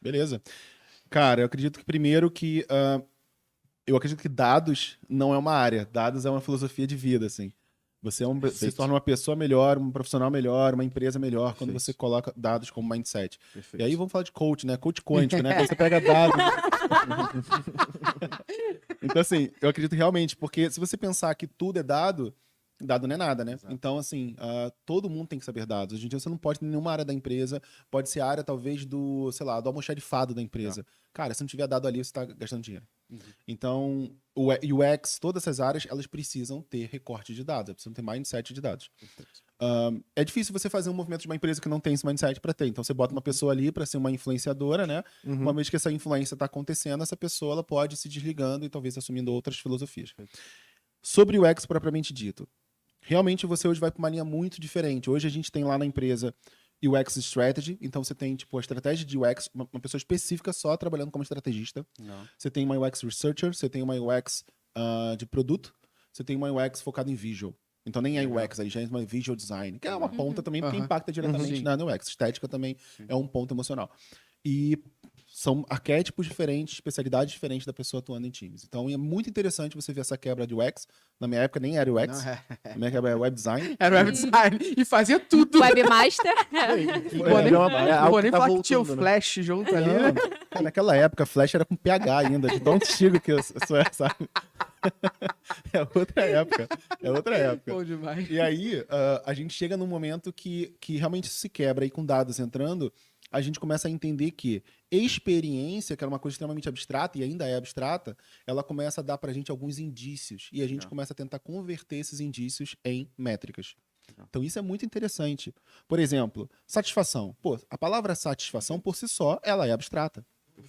Beleza. Cara, eu acredito que primeiro que... eu acredito que dados não é uma área. Dados é uma filosofia de vida, assim. Você se Perfeito. torna uma pessoa melhor, um profissional melhor, uma empresa melhor, quando Perfeito. você coloca dados como mindset. Perfeito. E aí vamos falar de coach, né? Coach quântico, né? Quando você pega dados... Então, assim, eu acredito realmente, porque se você pensar que tudo é dado, dado não é nada, né? Exato. Então, assim, todo mundo tem que saber dados. Hoje em dia você não pode ter nenhuma área da empresa, pode ser a área, talvez, do, sei lá, do almoxarifado da empresa. Cara, se não tiver dado ali, você está gastando dinheiro. Então, o UX, todas essas áreas, elas precisam ter recorte de dados, precisam ter mindset de dados. É difícil você fazer um movimento de uma empresa que não tem esse mindset para ter. Então, você bota uma pessoa ali para ser uma influenciadora, né? Uma vez que essa influência está acontecendo, essa pessoa ela pode ir se desligando e talvez assumindo outras filosofias. Sobre o UX propriamente dito, realmente você hoje vai para uma linha muito diferente. Hoje a gente tem lá na empresa UX Strategy, então você tem tipo a estratégia de UX, uma pessoa específica só trabalhando como estrategista. Não. Você tem uma UX Researcher, você tem uma UX de produto, você tem uma UX focada em visual. Então nem é UX, aí já é uma visual design, que é uma ponta também, porque impacta diretamente na UX. Estética também é um ponto emocional. E são arquétipos diferentes, especialidades diferentes da pessoa atuando em times. Então é muito interessante você ver essa quebra de UX. Na minha época nem era UX, na minha época era web design. Era web design e fazia tudo. Webmaster. Não vou nem tá falar que tinha o voltando, né? Flash junto ali. Não, cara, naquela época, Flash era com PH ainda, de tão antigo que eu sou, sabe? É outra época. É outra época. Bom demais. E aí, a gente chega num momento que realmente se quebra, aí com dados entrando, a gente começa a entender que experiência, que era uma coisa extremamente abstrata, e ainda é abstrata, ela começa a dar pra gente alguns indícios, e a gente começa a tentar converter esses indícios em métricas. Então isso é muito interessante. Por exemplo, satisfação. Pô, a palavra satisfação por si só, ela é abstrata.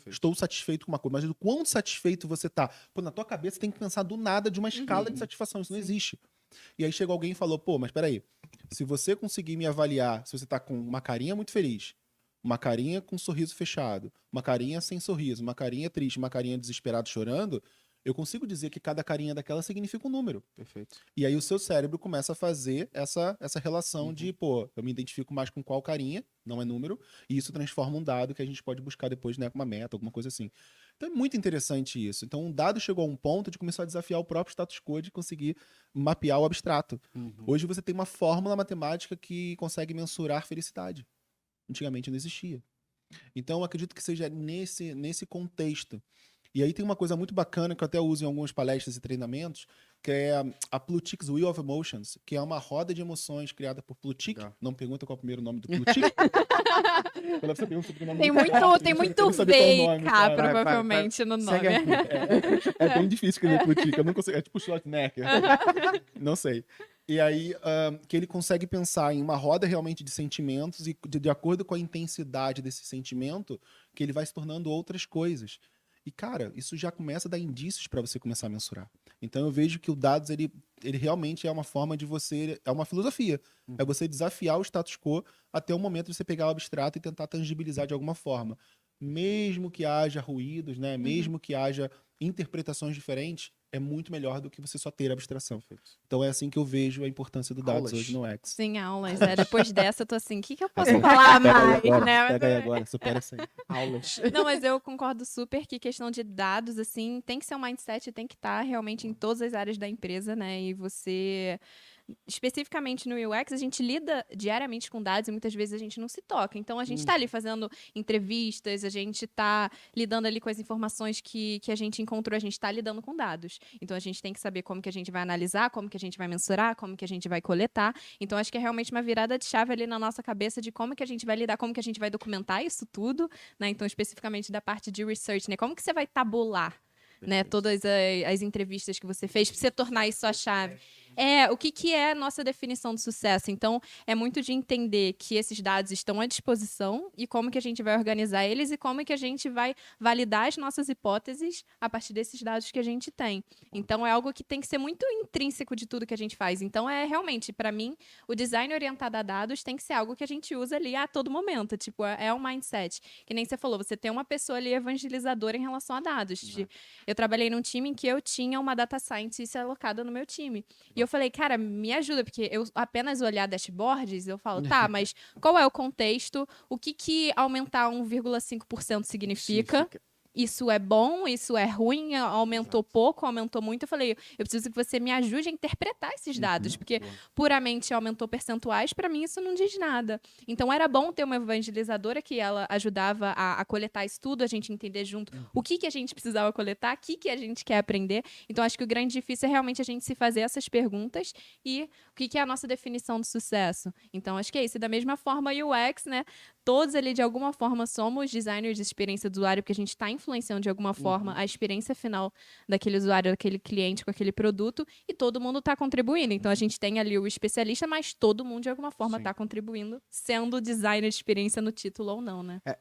Estou satisfeito com uma coisa, mas o quão satisfeito você tá? Pô, na tua cabeça tem que pensar do nada de uma escala de satisfação, isso não existe. E aí chegou alguém e falou, pô, mas peraí, se você conseguir me avaliar, se você tá com uma carinha muito feliz, uma carinha com um sorriso fechado, uma carinha sem sorriso, uma carinha triste, uma carinha desesperado chorando, eu consigo dizer que cada carinha daquela significa um número. Perfeito. E aí o seu cérebro começa a fazer essa relação de, pô, eu me identifico mais com qual carinha, não é número, e isso transforma um dado que a gente pode buscar depois, né, com uma meta, alguma coisa assim. Então é muito interessante isso. Então um dado chegou a um ponto de começar a desafiar o próprio status quo de conseguir mapear o abstrato. Hoje você tem uma fórmula matemática que consegue mensurar felicidade. Antigamente não existia. Então eu acredito que seja nesse contexto. E aí tem uma coisa muito bacana que eu até uso em algumas palestras e treinamentos, que é a Plutchik's Wheel of Emotions, que é uma roda de emoções criada por Plutchik. Não pergunta qual é o primeiro nome do Plutchik. Quando você pergunta o sobrenome Tem do cara, muito, tem eu muito quero saber qual é o nome, VK, cara. provavelmente, no nome. É bem difícil escrever Plutchik, eu não consigo. É tipo Schwarzenegger. Não sei. E aí, que ele consegue pensar em uma roda realmente de sentimentos e de acordo com a intensidade desse sentimento, que ele vai se tornando outras coisas. E, cara, isso já começa a dar indícios para você começar a mensurar. Então, eu vejo que o dados, ele realmente é uma forma de você... É uma filosofia. É você desafiar o status quo até o momento de você pegar o abstrato e tentar tangibilizar de alguma forma. Mesmo que haja ruídos, né? Mesmo que haja interpretações diferentes, é muito melhor do que você só ter abstração. Então, é assim que eu vejo a importância do dados hoje no X. Sim, aulas. Depois dessa, eu tô assim, o que eu posso falar mais, né? Pega aí agora, supera isso aí. Aulas. Não, mas eu concordo super que questão de dados, assim, tem que ser um mindset, tem que estar realmente em todas as áreas da empresa, né? E você, especificamente no UX, a gente lida diariamente com dados e muitas vezes a gente não se toca. Então, a gente tá ali fazendo entrevistas, a gente tá lidando ali com as informações que a gente encontrou, a gente tá lidando com dados. Então, a gente tem que saber como que a gente vai analisar, como que a gente vai mensurar, como que a gente vai coletar. Então, acho que é realmente uma virada de chave ali na nossa cabeça de como que a gente vai lidar, como que a gente vai documentar isso tudo, né? Então, especificamente da parte de research, né? Como que você vai tabular, né, todas as entrevistas que você fez para você tornar isso a chave? O que é a nossa definição de sucesso? Então, é muito de entender que esses dados estão à disposição e como que a gente vai organizar eles e como que a gente vai validar as nossas hipóteses a partir desses dados que a gente tem. Então, é algo que tem que ser muito intrínseco de tudo que a gente faz. Então, realmente, para mim, o design orientado a dados tem que ser algo que a gente usa ali a todo momento. Tipo, é um mindset. Que nem você falou, você tem uma pessoa ali evangelizadora em relação a dados. Eu trabalhei num time em que eu tinha uma data scientist alocada no meu time. E eu falei, cara, me ajuda, porque eu apenas olhar dashboards, eu falo, tá, mas qual é o contexto? O que aumentar 1,5% significa? Isso é bom, isso é ruim, aumentou pouco, aumentou muito. Eu falei, eu preciso que você me ajude a interpretar esses dados, porque puramente aumentou percentuais, para mim isso não diz nada. Então era bom ter uma evangelizadora que ela ajudava a coletar isso tudo, a gente entender junto o que a gente precisava coletar, o que a gente quer aprender. Então acho que o grande difícil é realmente a gente se fazer essas perguntas e o que é a nossa definição de sucesso. Então acho que é isso. E da mesma forma, UX, né? Todos ali, de alguma forma, somos designers de experiência do usuário, porque a gente está influenciando de alguma forma a experiência final daquele usuário, daquele cliente com aquele produto, e todo mundo está contribuindo. Então, a gente tem ali o especialista, mas todo mundo, de alguma forma, está contribuindo, sendo designer de experiência no título ou não, né?